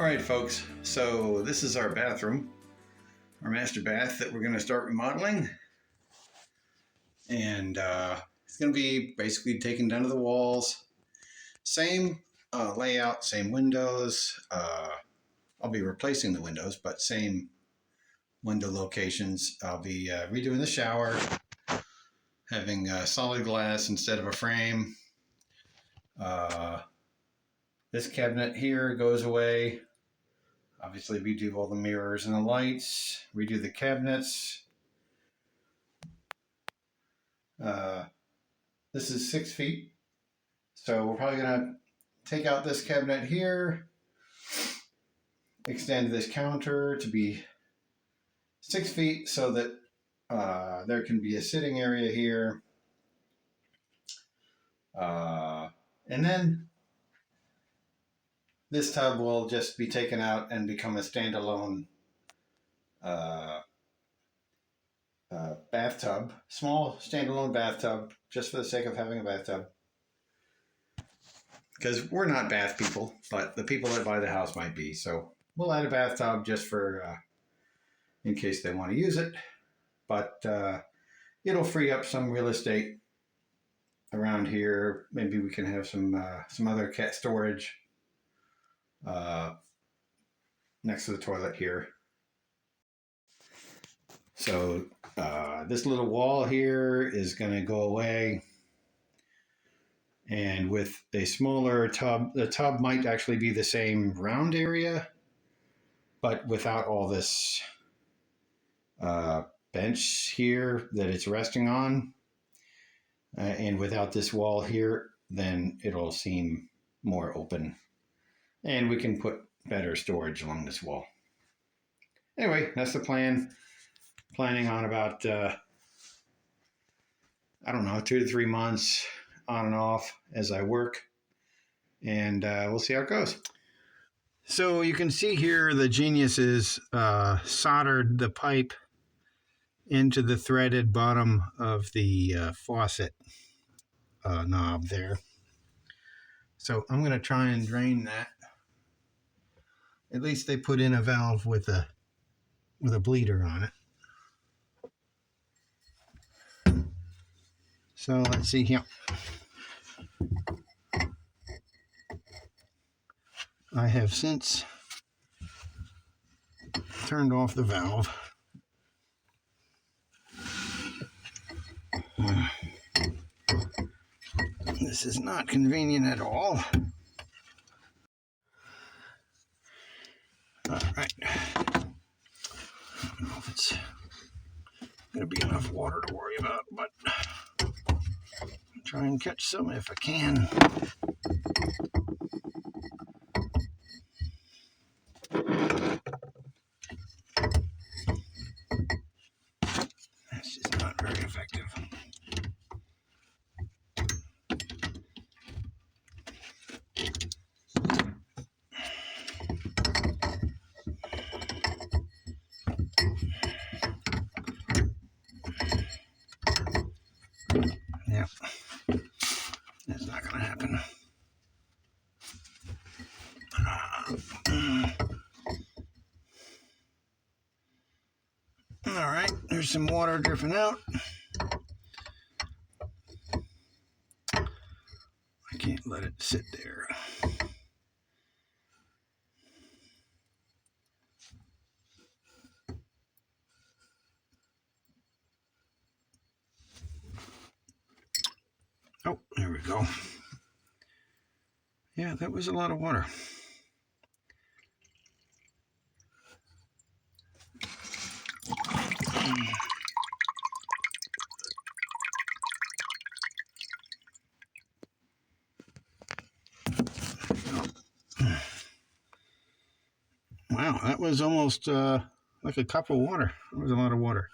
All right, folks, so this is our bathroom, our master bath that we're going to start remodeling. And it's going to be basically taken down to the walls. Same layout, same windows. I'll be replacing the windows, but same window locations. I'll be redoing the shower, having solid glass instead of a frame. This cabinet here goes away. Obviously, redo all the mirrors and the lights, redo the cabinets. This is 6 feet. So we're probably gonna take out this cabinet here, extend this counter to be 6 feet so that there can be a sitting area here. And then this tub will just be taken out and become a standalone bathtub, small standalone bathtub, just for the sake of having a bathtub. Because we're not bath people, but the people that buy the house might be. So we'll add a bathtub just for in case they want to use it. But it'll free up some real estate around here. Maybe we can have some other cat storage next to the toilet here. So this little wall here is going to go away. And with a smaller tub, the tub might actually be the same round area, but without all this bench here that it's resting on. And without this wall here, then it'll seem more open. And we can put better storage along this wall. Anyway, that's the plan. Planning on about, I don't know, 2 to 3 months on and off as I work. And we'll see how it goes. So you can see here the geniuses soldered the pipe into the threaded bottom of the faucet knob there. So I'm going to try and drain that. At least they put in a valve with a bleeder on it. So let's see here. I have since turned off the valve. This is not convenient at all. All right. I don't know if it's going to be enough water to worry about, but I'll try and catch some if I can. That's just not very effective. Yeah, that's not going to happen. All right, there's some water dripping out. I can't let it sit there. Oh, there we go. Yeah, that was a lot of water. Wow, that was almost like a cup of water. That was a lot of water.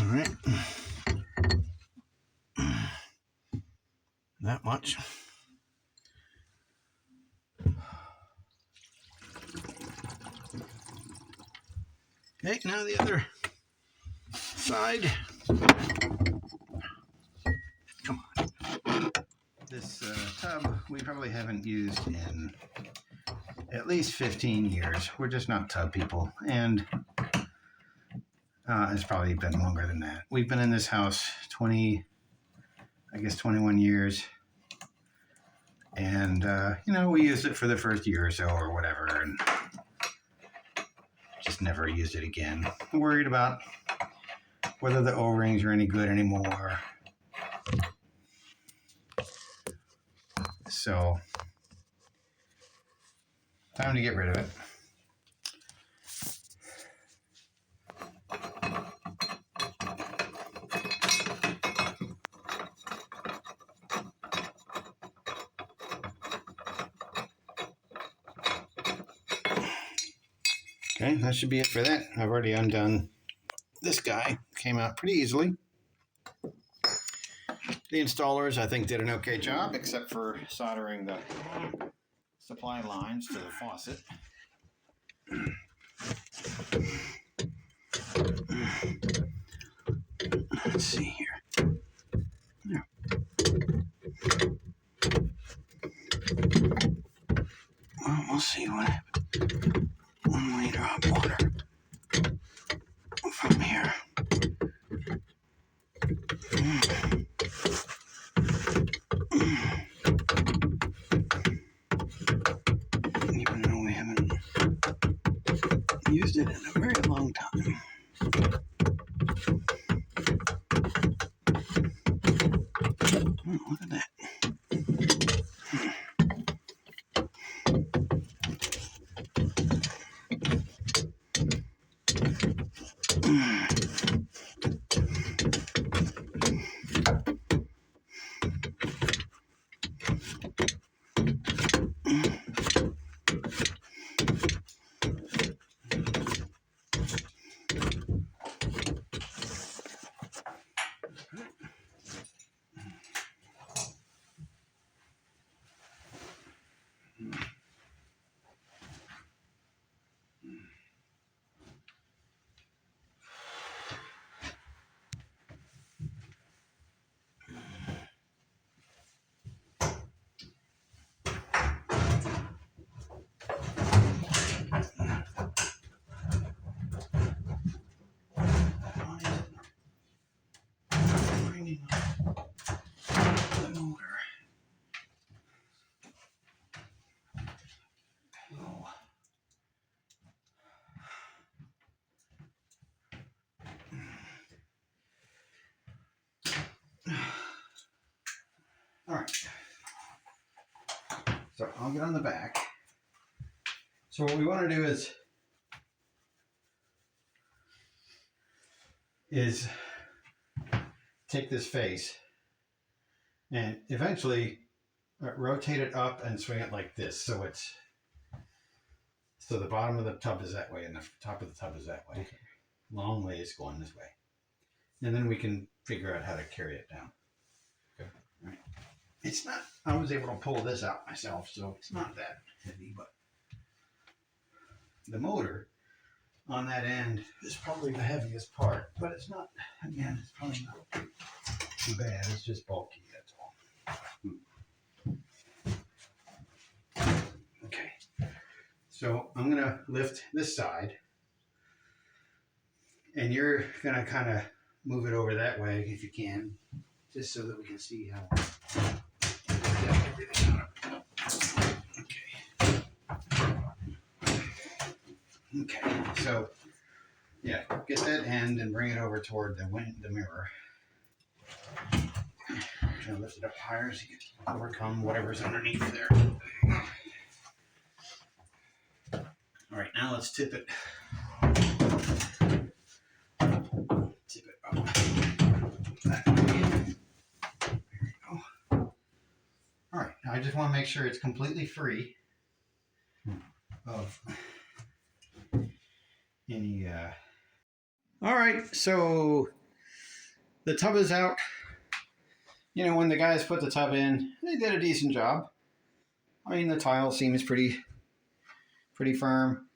All right. That much. Okay, now the other side. Come on. This tub we probably haven't used in at least 15 years. We're just not tub people, and it's probably been longer than that. We've been in this house 21 years, and we used it for the first year or so or whatever, and just never used it again. I'm worried about whether the O-rings are any good anymore. So, time to get rid of it. Okay, that should be it for that. I've already undone this guy. Came out pretty easily. The installers, I think, did an okay job, except for soldering the supply lines to the faucet. Let's see here. Yeah. Well, we'll see what happens. 1 liter of water from here. Even though we haven't used it in a very long time. Oh, look at that. The motor. Oh. All right. So I'll get on the back. So what we want to do is take this face and eventually rotate it up and swing it like this, so the bottom of the tub is that way and the top of the tub is that way. Okay. Long ways going this way, and then we can figure out how to carry it down. Okay. All right. It's not. I was able to pull this out myself, so it's not that heavy, but the motor on that end is probably the heaviest part, but it's not. Again, it's probably not too bad. It's just bulky. That's all. Okay. So I'm gonna lift this side, and you're gonna kind of move it over that way if you can, just so that we can see how. Okay, so yeah, get that end and bring it over toward the mirror. I'm gonna lift it up higher so you can overcome whatever's underneath there. All right, now let's tip it. Tip it up. That way. There we go. All right, now I just want to make sure it's completely free of any. All right, so the tub is out. You know, when the guys put the tub in, they did a decent job. I mean, the tile seems pretty firm.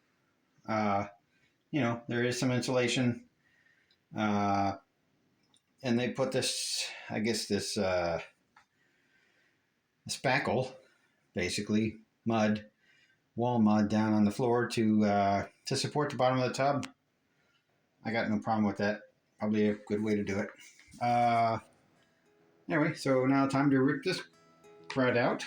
You know, there is some insulation. And they put this, I guess this spackle, basically mud, wall mud down on the floor to support the bottom of the tub. I got no problem with that. Probably a good way to do it. Anyway, so now time to rip this crud out.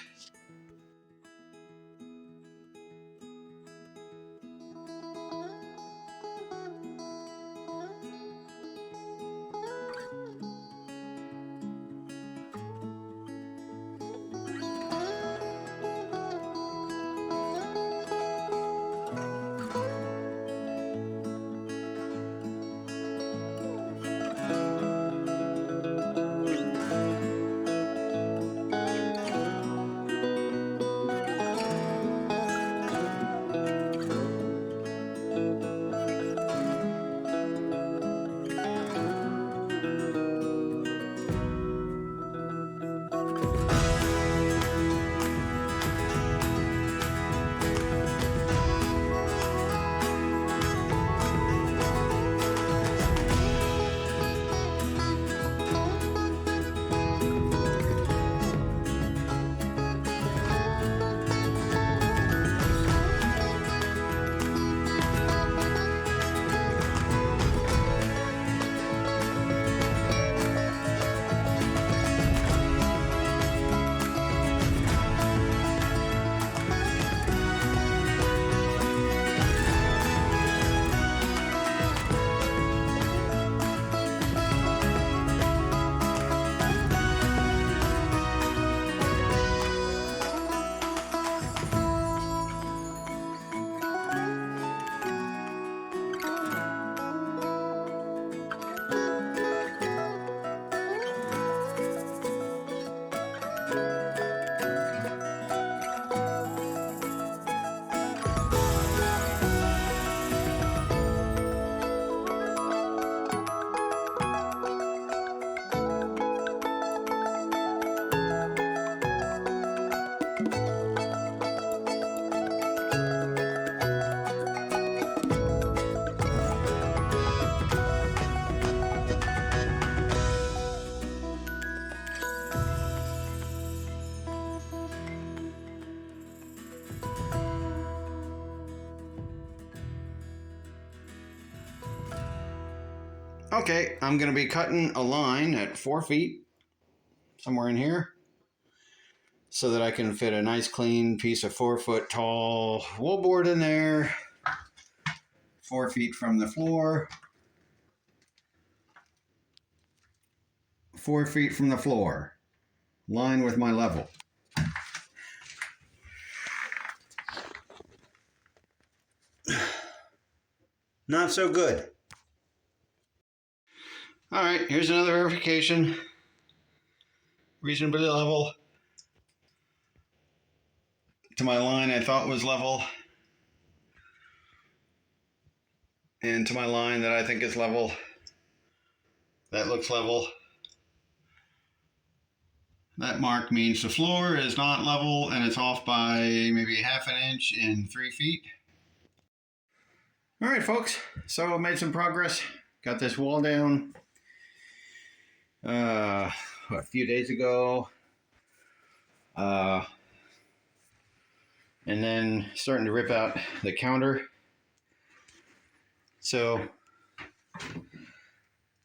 Okay, I'm going to be cutting a line at 4 feet, somewhere in here, so that I can fit a nice clean piece of 4 foot tall wallboard in there, 4 feet from the floor, 4 feet from the floor, line with my level. Not so good. All right, here's another verification. Reasonably level to my line I thought was level, and to my line that I think is level. That looks level. That mark means the floor is not level and it's off by maybe ½ an inch in 3 feet. All right, folks, so I made some progress. Got this wall down a few days ago. And then starting to rip out the counter. So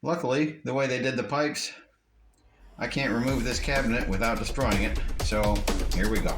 luckily, the way they did the pipes, I can't remove this cabinet without destroying it. So here we go.